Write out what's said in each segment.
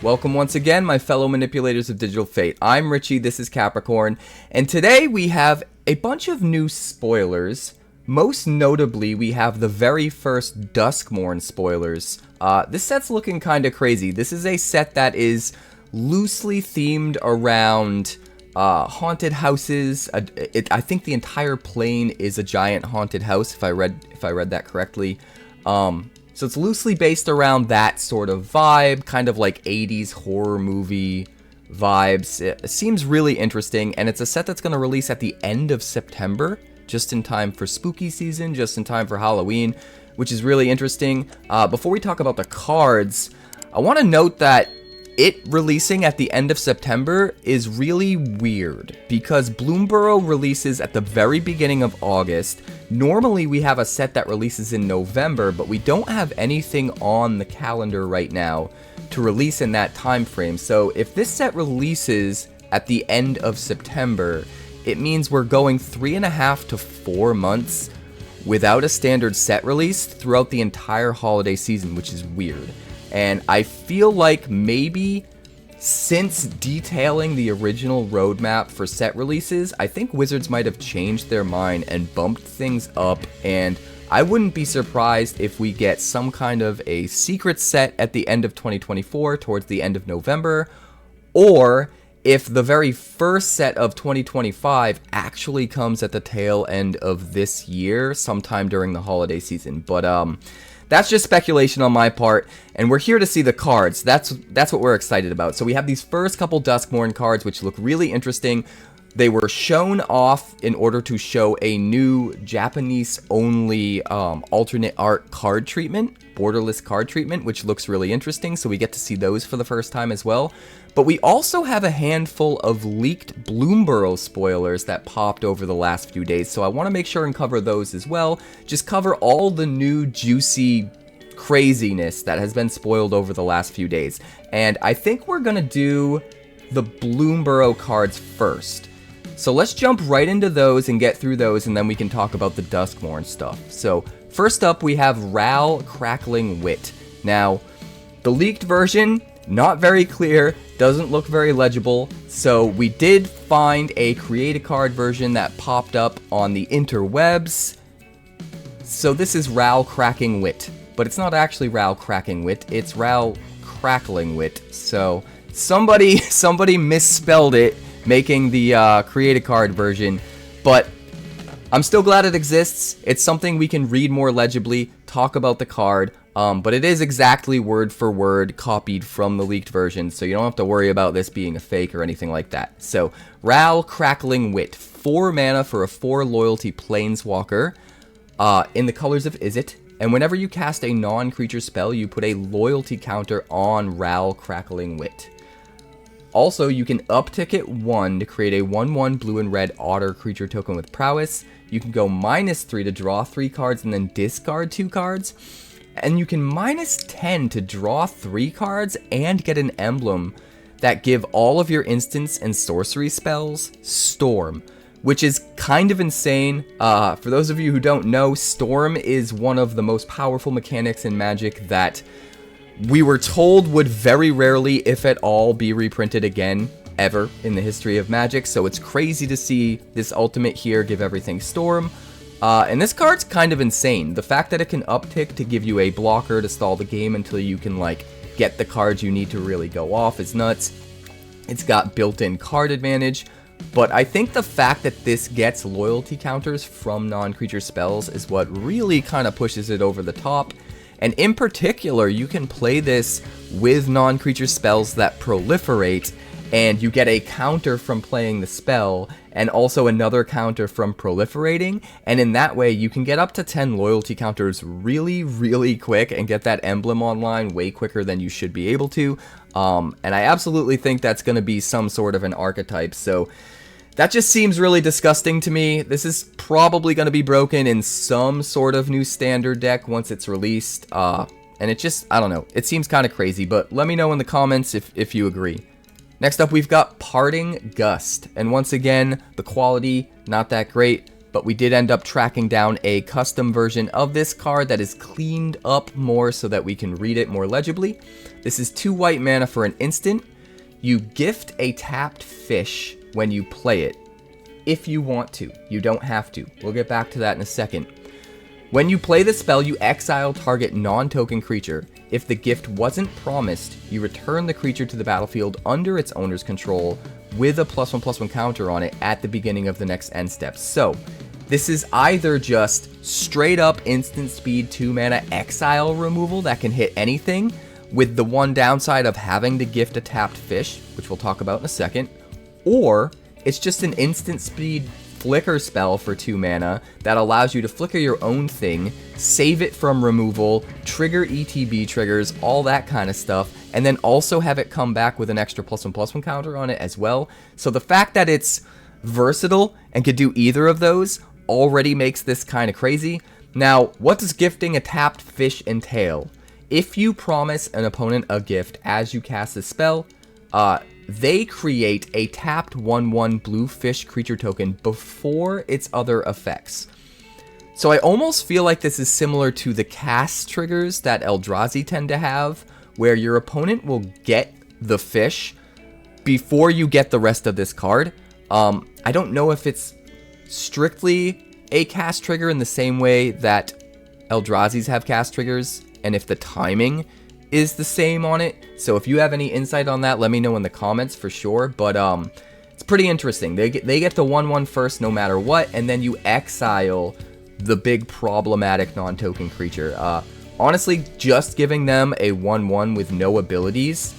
Welcome once again, my fellow manipulators of digital fate. I'm Richie, this is Capricorn, and today we have a bunch of new spoilers. Most notably, we have the very first DuskMourn spoilers. This set's looking kinda crazy. This is a set that is loosely themed around haunted houses. I think the entire plane is a giant haunted house, if I read that correctly. So it's loosely based around that sort of vibe, kind of like 80s horror movie vibes. It seems really interesting, and it's a set that's going to release at the end of September, just in time for spooky season, just in time for Halloween, which is really interesting. Before we talk about the cards, I want to note that it releasing at the end of September is really weird because BloomBurrow releases at the very beginning of August. Normally we have a set that releases in November, but we don't have anything on the calendar right now to release in that time frame. So if this set releases at the end of September, it means we're going 3.5 to 4 months without a standard set release throughout the entire holiday season, which is weird. And I feel like maybe since detailing the original roadmap for set releases, I think Wizards might have changed their mind and bumped things up, and I wouldn't be surprised if we get some kind of a secret set at the end of 2024 towards the end of November, or if the very first set of 2025 actually comes at the tail end of this year, sometime during the holiday season. But that's just speculation on my part, and we're here to see the cards. That's what we're excited about. So we have these first couple DuskMourn cards, which look really interesting. They were shown off in order to show a new Japanese-only alternate art card treatment, borderless card treatment, which looks really interesting, so we get to see those for the first time as well. But we also have a handful of leaked BloomBurrow spoilers that popped over the last few days, so I want to make sure and cover those as well. Just cover all the new juicy craziness that has been spoiled over the last few days. And I think we're going to do the BloomBurrow cards first. So let's jump right into those and get through those, and then we can talk about the DuskMourn stuff. So first up, we have Ral Crackling Wit. Now, the leaked version, not very clear, doesn't look very legible, so we did find a Create-A-Card version that popped up on the interwebs. So this is Ral Cracking Wit, but it's not actually Ral Cracking Wit, it's Ral Crackling Wit. So somebody misspelled it, making the Create-A-Card version, but I'm still glad it exists. It's something we can read more legibly, talk about the card, but it is exactly word for word copied from the leaked version, so you don't have to worry about this being a fake or anything like that. So, Ral Crackling Wit, 4 mana for a 4 loyalty planeswalker, in the colors of Izzet, and whenever you cast a non-creature spell, you put a loyalty counter on Ral Crackling Wit. Also, you can uptick it 1 to create a 1/1 blue and red otter creature token with prowess. You can go -3 to draw 3 cards and then discard 2 cards. And you can -10 to draw 3 cards and get an emblem that give all of your instants and sorcery spells Storm, which is kind of insane. For those of you who don't know, Storm is one of the most powerful mechanics in Magic that we were told would very rarely, if at all, be reprinted again, ever, in the history of Magic. So it's crazy to see this ultimate here give everything Storm. And this card's kind of insane. The fact that it can uptick to give you a blocker to stall the game until you can, like, get the cards you need to really go off is nuts. It's got built-in card advantage. But I think the fact that this gets loyalty counters from non-creature spells is what really kind of pushes it over the top. And in particular, you can play this with non-creature spells that proliferate, and you get a counter from playing the spell, and also another counter from proliferating, and in that way, you can get up to 10 loyalty counters really, really quick, and get that emblem online way quicker than you should be able to, and I absolutely think that's going to be some sort of an archetype, so that just seems really disgusting to me. This is probably going to be broken in some sort of new standard deck once it's released, and it just, I don't know, it seems kind of crazy, but let me know in the comments if you agree. Next up, we've got Parting Gust, and once again, the quality, not that great, but we did end up tracking down a custom version of this card that is cleaned up more so that we can read it more legibly. This is 2 white mana for an instant. You gift a tapped fish when you play it, if you want to. You don't have to. We'll get back to that in a second. When you play the spell, you exile target non-token creature. If the gift wasn't promised, you return the creature to the battlefield under its owner's control with a +1/+1 counter on it at the beginning of the next end step. So, this is either just straight up instant speed 2 mana exile removal that can hit anything, with the one downside of having to gift a tapped fish, which we'll talk about in a second, or it's just an instant speed flicker spell for 2 mana that allows you to flicker your own thing, save it from removal, trigger ETB triggers, all that kind of stuff, and then also have it come back with an extra +1/+1 counter on it as well. So the fact that it's versatile and could do either of those already makes this kind of crazy. Now, what does gifting a tapped fish entail? If you promise an opponent a gift as you cast the spell, they create a tapped 1/1 blue fish creature token before its other effects. So I almost feel like this is similar to the cast triggers that Eldrazi tend to have, where your opponent will get the fish before you get the rest of this card. I don't know if it's strictly a cast trigger in the same way that Eldrazi's have cast triggers, and if the timing is the same on it. So if you have any insight on that, let me know in the comments for sure. But it's pretty interesting. They get the 1/1 first no matter what, and then you exile the big problematic non-token creature. Honestly, just giving them a 1/1 with no abilities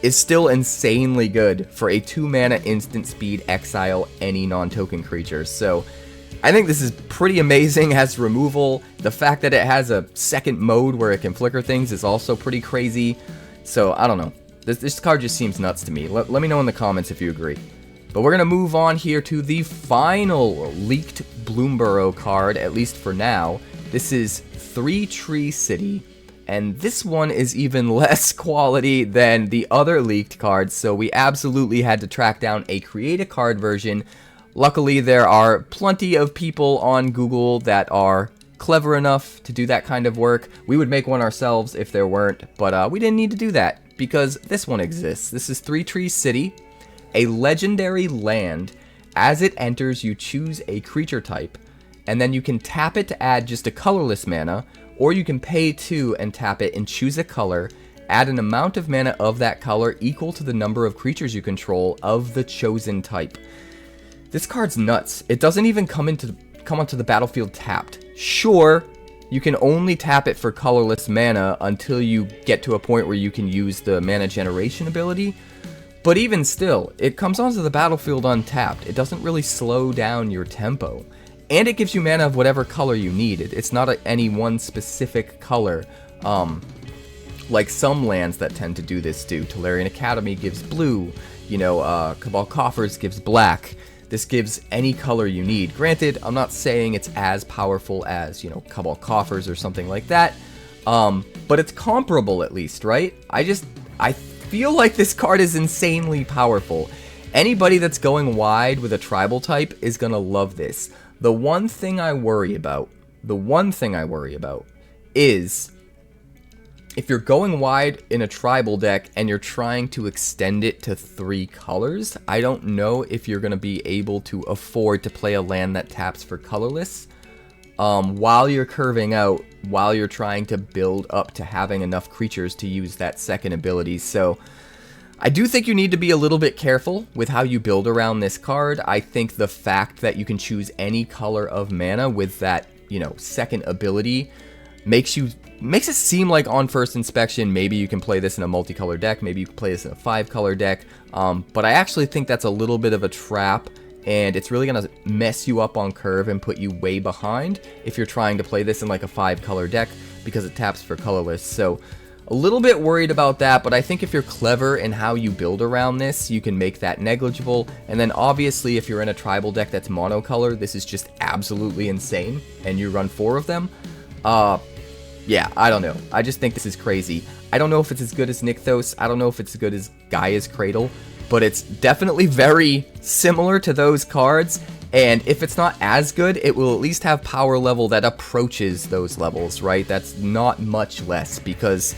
is still insanely good for a 2 mana instant speed exile any non-token creature. So I think this is pretty amazing as removal. The fact that it has a second mode where it can flicker things is also pretty crazy. So I don't know. This card just seems nuts to me. Let me know in the comments if you agree. But we're going to move on here to the final leaked BloomBurrow card, at least for now. This is 3 Tree City. And this one is even less quality than the other leaked cards, so we absolutely had to track down a create a card version. Luckily, there are plenty of people on Google that are clever enough to do that kind of work. We would make one ourselves if there weren't, but we didn't need to do that because this one exists. This is 3 Tree City, a legendary land. As it enters, you choose a creature type, and then you can tap it to add just a colorless mana, or you can pay 2 and tap it and choose a color, add an amount of mana of that color equal to the number of creatures you control of the chosen type. This card's nuts. It doesn't even come onto the battlefield tapped. Sure, you can only tap it for colorless mana until you get to a point where you can use the mana generation ability, but even still, it comes onto the battlefield untapped. It doesn't really slow down your tempo. And it gives you mana of whatever color you need. It's not any one specific color, like some lands that tend to do this do. Tolarian Academy gives blue, Cabal Coffers gives black. This gives any color you need. Granted, I'm not saying it's as powerful as, Cabal Coffers or something like that, but it's comparable at least, right? I feel like this card is insanely powerful. Anybody that's going wide with a tribal type is gonna love this. The one thing I worry about is if you're going wide in a tribal deck and you're trying to extend it to 3 colors, I don't know if you're going to be able to afford to play a land that taps for colorless while you're curving out, while you're trying to build up to having enough creatures to use that second ability. So I do think you need to be a little bit careful with how you build around this card. I think the fact that you can choose any color of mana with that, second ability makes it seem like on first inspection, maybe you can play this in a multicolor deck, maybe you can play this in a 5-color deck, but I actually think that's a little bit of a trap, and it's really going to mess you up on curve and put you way behind if you're trying to play this in like a 5-color deck because it taps for colorless. So a little bit worried about that, but I think if you're clever in how you build around this, you can make that negligible. And then obviously if you're in a tribal deck that's monocolor, this is just absolutely insane, and you run 4 of them. Yeah, I don't know. I just think this is crazy. I don't know if it's as good as Nykthos. I don't know if it's as good as Gaia's Cradle, but it's definitely very similar to those cards. And if it's not as good, it will at least have power level that approaches those levels, right? That's not much less, because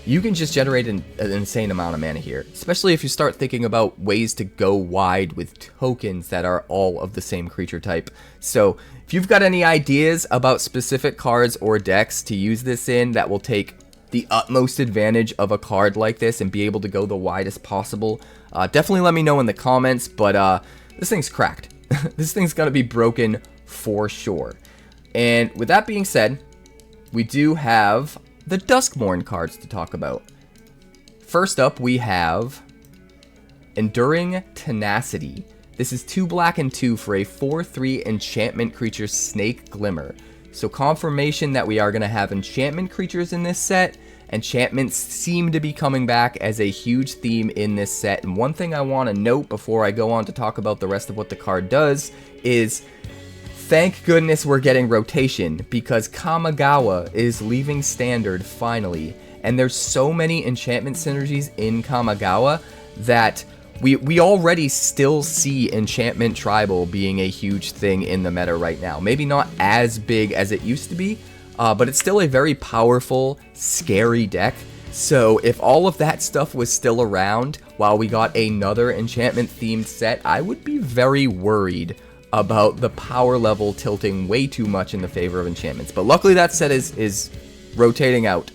you can just generate an insane amount of mana here, especially if you start thinking about ways to go wide with tokens that are all of the same creature type. So if you've got any ideas about specific cards or decks to use this in that will take the utmost advantage of a card like this and be able to go the widest possible, definitely let me know in the comments. But this thing's cracked. This thing's gonna be broken for sure. And with that being said, we do have the DuskMourn cards to talk about. First up, we have Enduring Tenacity. This is 2 black and 2 for a 4/3 enchantment creature, Snake Glimmer. So confirmation that we are going to have enchantment creatures in this set. Enchantments seem to be coming back as a huge theme in this set. And one thing I want to note before I go on to talk about the rest of what the card does is, thank goodness we're getting rotation, because Kamigawa is leaving standard finally. And there's so many enchantment synergies in Kamigawa that we already still see enchantment tribal being a huge thing in the meta right now. Maybe not as big as it used to be, but it's still a very powerful, scary deck. So if all of that stuff was still around while we got another enchantment themed set, I would be very worried about the power level tilting way too much in the favor of enchantments. But luckily that set is rotating out.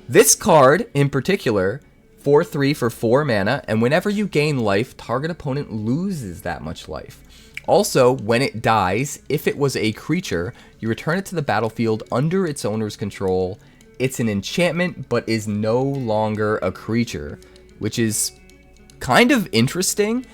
This card in particular, 4/3 for 4 mana, and whenever you gain life, target opponent loses that much life. Also, when it dies, if it was a creature, you return it to the battlefield under its owner's control. It's an enchantment, but is no longer a creature, which is kind of interesting.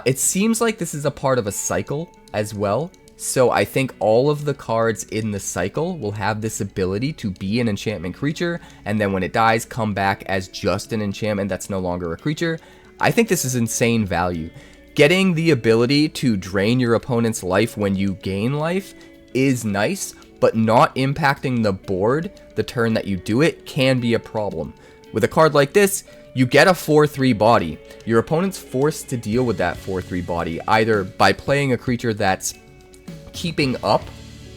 It seems like this is a part of a cycle as well. So I think all of the cards in the cycle will have this ability to be an enchantment creature, and then when it dies, come back as just an enchantment that's no longer a creature. I think this is insane value. Getting the ability to drain your opponent's life when you gain life is nice, but not impacting the board the turn that you do it can be a problem. With a card like this, you get a 4/3 body. Your opponent's forced to deal with that 4/3 body, either by playing a creature that's keeping up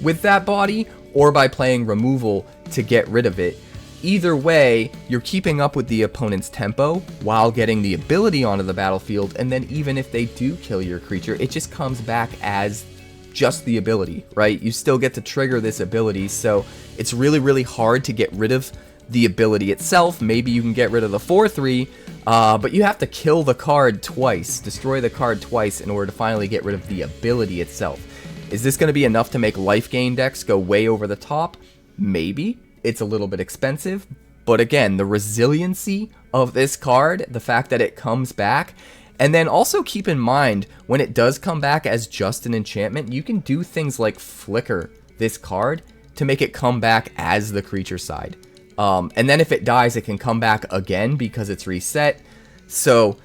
with that body, or by playing removal to get rid of it. Either way, you're keeping up with the opponent's tempo while getting the ability onto the battlefield, and then even if they do kill your creature, it just comes back as just the ability, right? You still get to trigger this ability, so it's really, really hard to get rid of the ability itself. Maybe you can get rid of the 4/3, but you have to kill the card twice, destroy the card twice in order to finally get rid of the ability itself. Is this going to be enough to make life gain decks go way over the top? Maybe. It's a little bit expensive, but again, the resiliency of this card, the fact that it comes back, and then also keep in mind, when it does come back as just an enchantment, you can do things like flicker this card to make it come back as the creature side. And then if it dies, it can come back again because it's reset. So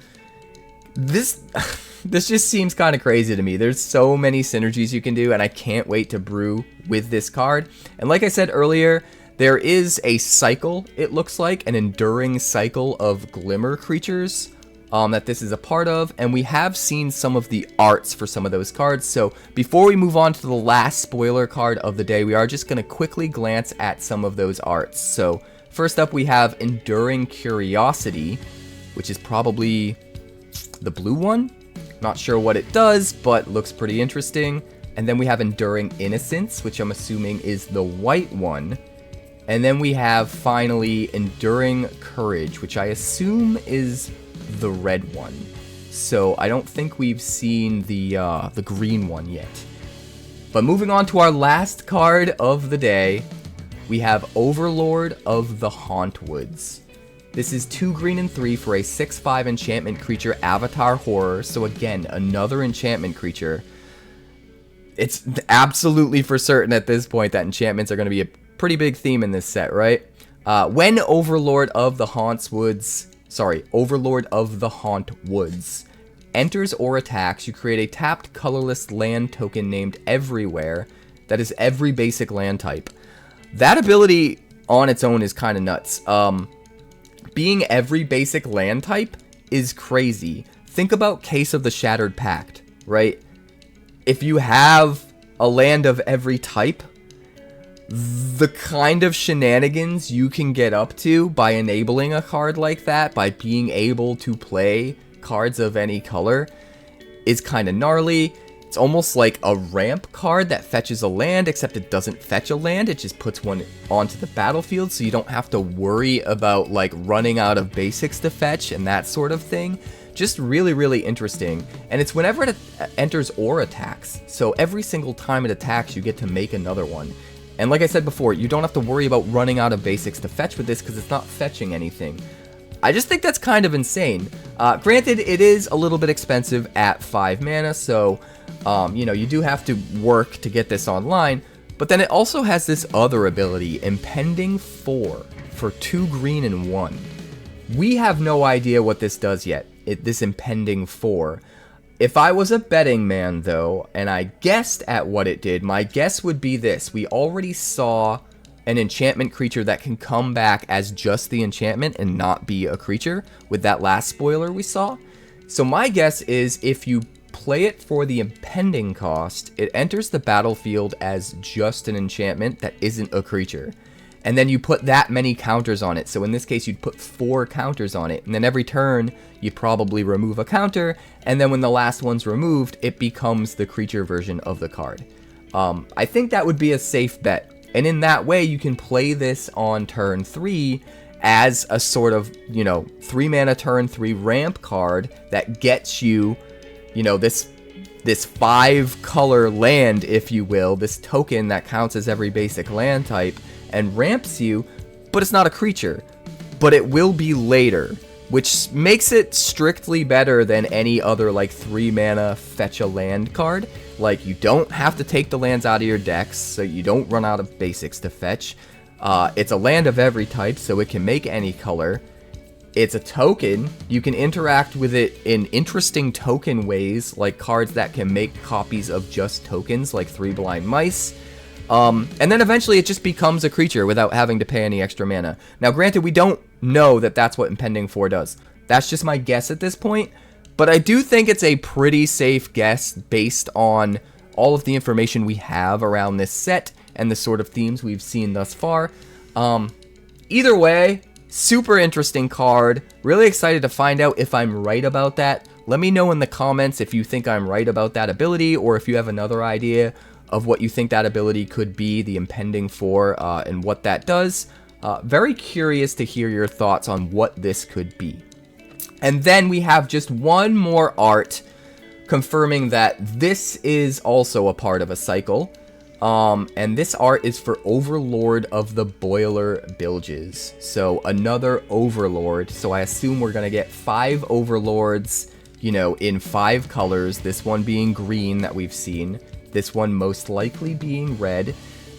this this just seems kind of crazy to me. There's so many synergies you can do, and I can't wait to brew with this card. And like I said earlier, there is a cycle, it looks like, an enduring cycle of glimmer creatures that this is a part of, and we have seen some of the arts for some of those cards. So before we move on to the last spoiler card of the day, we are just going to quickly glance at some of those arts. So first up, we have Enduring Curiosity, which is probably the blue one. Not sure what it does, but looks pretty interesting. And then we have Enduring Innocence, which I'm assuming is the white one. And then we have, finally, Enduring Courage, which I assume is the red one. So I don't think we've seen the green one yet. But moving on to our last card of the day, we have Overlord of the Hauntwoods. This is 2 green and 3 for a 6/5 enchantment creature, Avatar Horror. So again, another enchantment creature. It's absolutely for certain at this point that enchantments are going to be a pretty big theme in this set, right? When Overlord of the Hauntwoods enters or attacks, you create a tapped colorless land token named Everywhere that is every basic land type. That ability on its own is kind of nuts. Being every basic land type is crazy. Think about Case of the Shattered Pact, right? if you have a land of every type, the kind of shenanigans you can get up to by enabling a card like that, by being able to play cards of any color, is kind of gnarly. It's almost like a ramp card that fetches a land, except it doesn't fetch a land, it just puts one onto the battlefield, so you don't have to worry about like running out of basics to fetch and that sort of thing. Just really, really interesting. And it's whenever it enters or attacks, so every single time it attacks you get to make another one. And like I said before, you don't have to worry about running out of basics to fetch with this because it's not fetching anything. I just think that's kind of insane. Granted, it is a little bit expensive at 5 mana, so you know, you do have to work to get this online, but then it also has this other ability, Impending 4, for 2 green and 1. We have no idea what this does yet, this Impending 4. If I was a betting man, though, and I guessed at what it did, my guess would be this. We already saw an enchantment creature that can come back as just the enchantment and not be a creature with that last spoiler we saw. So my guess is if you play it for the impending cost, it enters the battlefield as just an enchantment that isn't a creature. And then you put that many counters on it. So in this case, you'd put 4 counters on it. And then every turn, you probably remove a counter. And then when the last one's removed, it becomes the creature version of the card. I think that would be a safe bet. And in that way, you can play this on turn 3 as a sort of, you know, 3 mana turn 3 ramp card that gets you, you know, this 5 color land, if you will, this token that counts as every basic land type and ramps you, but it's not a creature. But it will be later, which makes it strictly better than any other like 3 mana fetch a land card. Like, you don't have to take the lands out of your decks, so you don't run out of basics to fetch. It's a land of every type, so it can make any color. It's a token. You can interact with it in interesting token ways, like cards that can make copies of just tokens, like 3 Blind Mice. And then eventually it just becomes a creature without having to pay any extra mana. Now, granted, we don't know that that's what Impending 4 does. That's just my guess at this point. But I do think it's a pretty safe guess based on all of the information we have around this set and the sort of themes we've seen thus far. Either way, super interesting card. Really excited to find out if I'm right about that. Let me know in the comments if you think I'm right about that ability, or if you have another idea of what you think that ability could be, the Impending 4, and what that does. Very curious to hear your thoughts on what this could be. And then we have just one more art confirming that this is also a part of a cycle. And this art is for Overlord of the Boiler Bilges. So another Overlord. So I assume we're going to get 5 Overlords, you know, in 5 colors. This one being green that we've seen. This one most likely being red.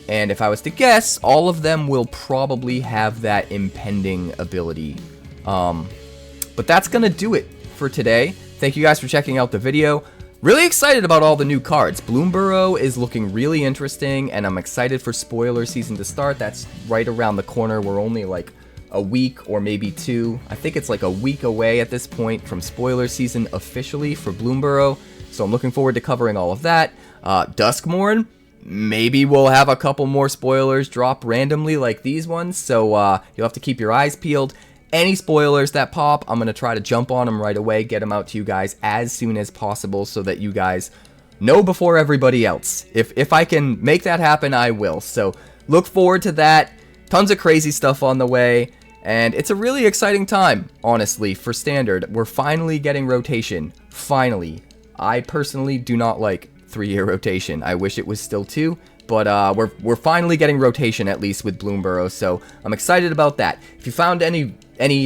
And if I was to guess, all of them will probably have that impending ability. But that's going to do it for today. Thank you guys for checking out the video. Really excited about all the new cards. BloomBurrow is looking really interesting, and I'm excited for spoiler season to start. That's right around the corner. We're only like a week or maybe 2. I think it's like a week away at this point from spoiler season officially for BloomBurrow. So I'm looking forward to covering all of that. DuskMourn, maybe we'll have a couple more spoilers drop randomly like these ones. So you'll have to keep your eyes peeled. Any spoilers that pop, I'm going to try to jump on them right away, get them out to you guys as soon as possible so that you guys know before everybody else. If I can make that happen, I will. So look forward to that. Tons of crazy stuff on the way. And it's a really exciting time, honestly, for Standard. We're finally getting rotation. Finally. I personally do not like 3-year rotation. I wish it was still 2. But we're finally getting rotation, at least with BloomBurrow, so I'm excited about that. If you found any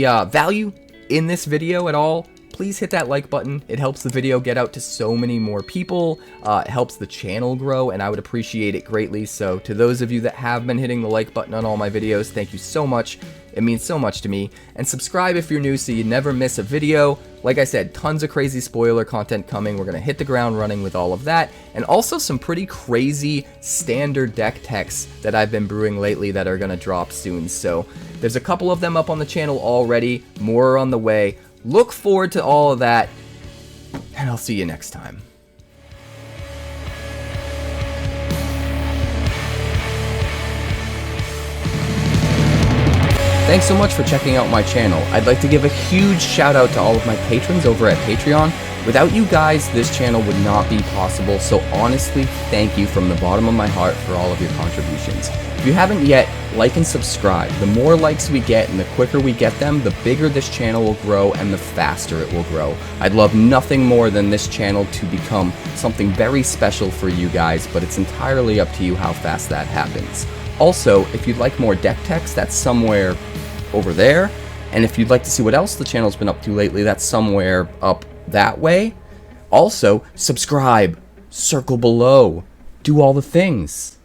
value in this video at all, please hit that like button. It helps the video get out to so many more people. It helps the channel grow, and I would appreciate it greatly. So to those of you that have been hitting the like button on all my videos, thank you so much. It means so much to me. And subscribe if you're new so you never miss a video. Like I said, tons of crazy spoiler content coming. We're going to hit the ground running with all of that. And also some pretty crazy standard deck techs that I've been brewing lately that are going to drop soon. So there's a couple of them up on the channel already. More are on the way. Look forward to all of that. And I'll see you next time. Thanks so much for checking out my channel. I'd like to give a huge shout out to all of my patrons over at Patreon. Without you guys, this channel would not be possible, so honestly, thank you from the bottom of my heart for all of your contributions. If you haven't yet, like and subscribe. The more likes we get and the quicker we get them, the bigger this channel will grow and the faster it will grow. I'd love nothing more than this channel to become something very special for you guys, but it's entirely up to you how fast that happens. Also, if you'd like more deck techs, that's somewhere over there. And if you'd like to see what else the channel's been up to lately, that's somewhere up that way. Also, subscribe, circle below, do all the things.